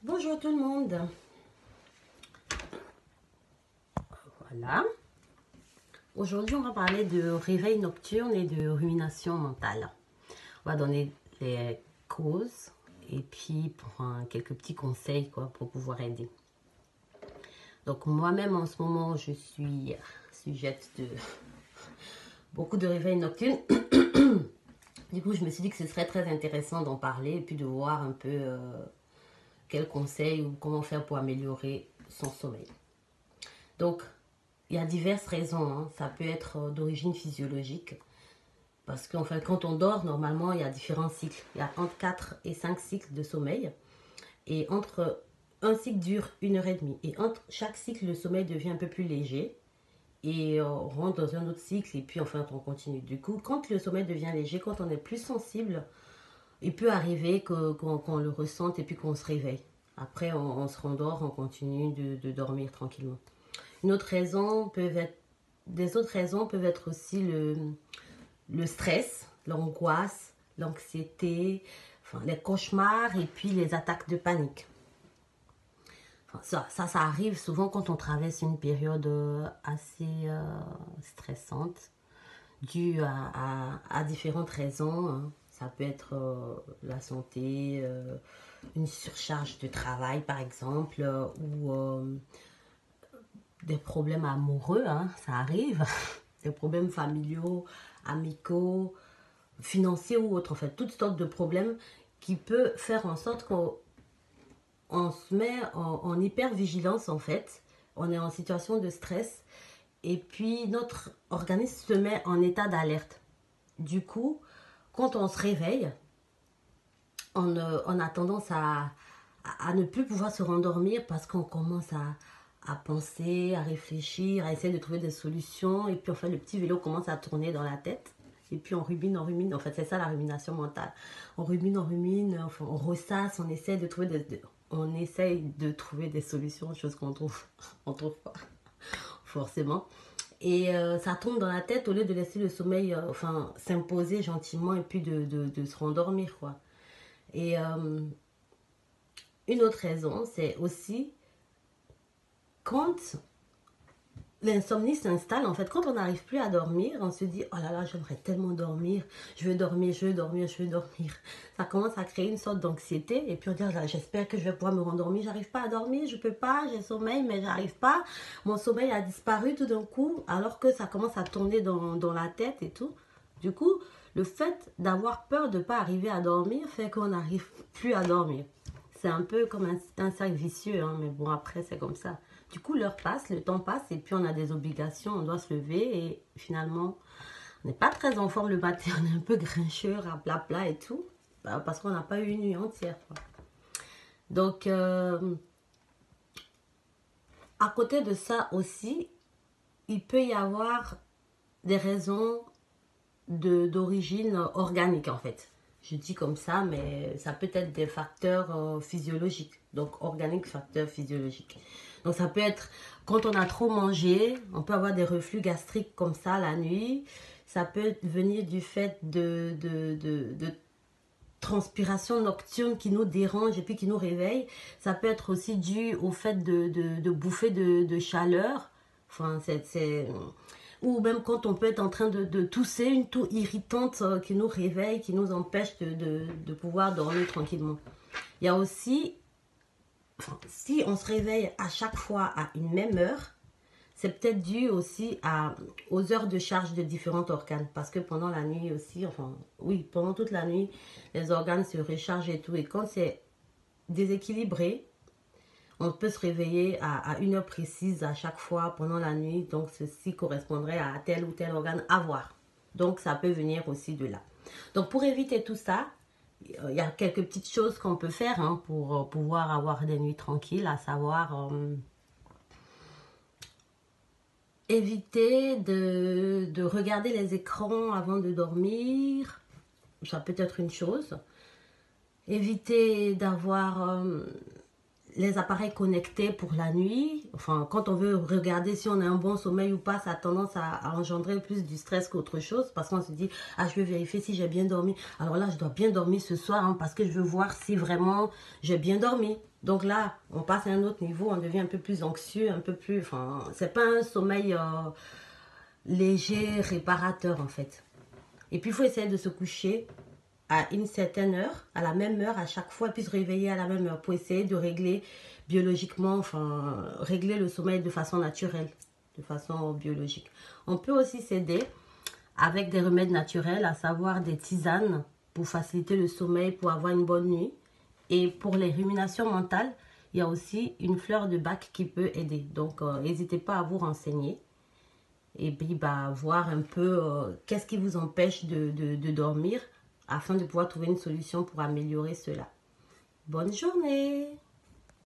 Bonjour tout le monde. Voilà. Aujourd'hui, on va parler de réveil nocturne et de rumination mentale. On va donner les causes et puis quelques petits conseils pour pouvoir aider. Donc moi-même en ce moment, je suis sujette de beaucoup de réveils nocturnes. Du coup, je me suis dit que ce serait très intéressant d'en parler et puis de voir un peu quels conseils ou comment faire pour améliorer son sommeil. Donc, il y a diverses raisons, hein. Ça peut être d'origine physiologique. Parce qu'enfin, quand on dort, normalement, il y a différents cycles. Il y a entre 4 et 5 cycles de sommeil. Et entre un cycle dure 1 heure et demie. Et entre chaque cycle, le sommeil devient un peu plus léger. Et on rentre dans un autre cycle. Et puis, enfin, on continue. Du coup, quand le sommeil devient léger, quand on est plus sensible, il peut arriver qu'on le ressente et puis qu'on se réveille. Après, on se rendort, on continue de dormir tranquillement. Une autre raison peut être, des autres raisons peuvent être aussi le stress, l'angoisse, l'anxiété, enfin, les cauchemars et puis les attaques de panique. Enfin, ça arrive souvent quand on traverse une période assez stressante due à différentes raisons, hein. Ça peut être la santé, une surcharge de travail par exemple, ou des problèmes amoureux, hein, ça arrive, des problèmes familiaux, amicaux, financiers ou autres, en fait, toutes sortes de problèmes qui peuvent faire en sorte qu'on se met en hyper-vigilance, en fait. On est en situation de stress et puis notre organisme se met en état d'alerte. Du coup, quand on se réveille, on a tendance à ne plus pouvoir se rendormir parce qu'on commence à penser, à réfléchir, à essayer de trouver des solutions. Et puis, enfin, le petit vélo commence à tourner dans la tête. Et puis, on rumine, on rumine. En fait, c'est ça la rumination mentale. On rumine, enfin, on ressasse, on essaye de trouver des solutions, chose on trouve pas, forcément. Et ça tombe dans la tête au lieu de laisser le sommeil s'imposer gentiment et puis de se rendormir, quoi. Et une autre raison, c'est aussi quand l'insomnie s'installe, en fait, quand on n'arrive plus à dormir, on se dit, oh là là, j'aimerais tellement dormir, je veux dormir, je veux dormir, je veux dormir. Ça commence à créer une sorte d'anxiété, et puis on dit, oh, j'espère que je vais pouvoir me rendormir, j'arrive pas à dormir, je peux pas, j'ai sommeil, mais j'arrive pas. Mon sommeil a disparu tout d'un coup, alors que ça commence à tourner dans la tête et tout. Du coup, le fait d'avoir peur de ne pas arriver à dormir fait qu'on n'arrive plus à dormir. C'est un peu comme un cercle vicieux, hein, mais bon, après, c'est comme ça. Du coup, l'heure passe, le temps passe, et puis on a des obligations, on doit se lever, et finalement, on n'est pas très en forme le matin, on est un peu grincheux, plat et tout, parce qu'on n'a pas eu une nuit entière, quoi. Donc, à côté de ça aussi, il peut y avoir des raisons d'origine organique, en fait. Je dis comme ça, mais ça peut être des facteurs physiologiques. Donc, organique, facteur physiologique. Donc, ça peut être quand on a trop mangé, on peut avoir des reflux gastriques comme ça la nuit. Ça peut venir du fait de transpiration nocturne qui nous dérange et puis qui nous réveille. Ça peut être aussi dû au fait de bouffer de chaleur. Enfin, ou même quand on peut être en train de tousser, une toux irritante qui nous réveille, qui nous empêche de pouvoir dormir tranquillement. Il y a aussi, si on se réveille à chaque fois à une même heure, c'est peut-être dû aussi aux heures de charge de différents organes. Parce que pendant la nuit aussi, pendant toute la nuit, les organes se rechargent et tout. Et quand c'est déséquilibré, on peut se réveiller à une heure précise à chaque fois pendant la nuit. Donc, ceci correspondrait à tel ou tel organe à voir. Donc, ça peut venir aussi de là. Donc, pour éviter tout ça, il y a quelques petites choses qu'on peut faire, hein, pour pouvoir avoir des nuits tranquilles, à savoir éviter de regarder les écrans avant de dormir. Ça peut être une chose. Éviter d'avoir les appareils connectés pour la nuit, enfin quand on veut regarder si on a un bon sommeil ou pas, ça a tendance à engendrer plus du stress qu'autre chose, parce qu'on se dit, ah, je vais vérifier si j'ai bien dormi. Alors là, je dois bien dormir ce soir, hein, parce que je veux voir si vraiment j'ai bien dormi. Donc là, on passe à un autre niveau, on devient un peu plus anxieux, un peu plus, enfin, c'est pas un sommeil léger, réparateur en fait. Et puis il faut essayer de se coucher à une certaine heure, à la même heure à chaque fois, puis se réveiller à la même heure pour essayer de régler biologiquement, enfin, régler le sommeil de façon naturelle, de façon biologique. On peut aussi s'aider avec des remèdes naturels, à savoir des tisanes pour faciliter le sommeil, pour avoir une bonne nuit. Et pour les ruminations mentales, il y a aussi une fleur de bac qui peut aider. Donc, n'hésitez pas à vous renseigner. Et puis, bah, voir un peu qu'est-ce qui vous empêche de dormir afin de pouvoir trouver une solution pour améliorer cela. Bonne journée!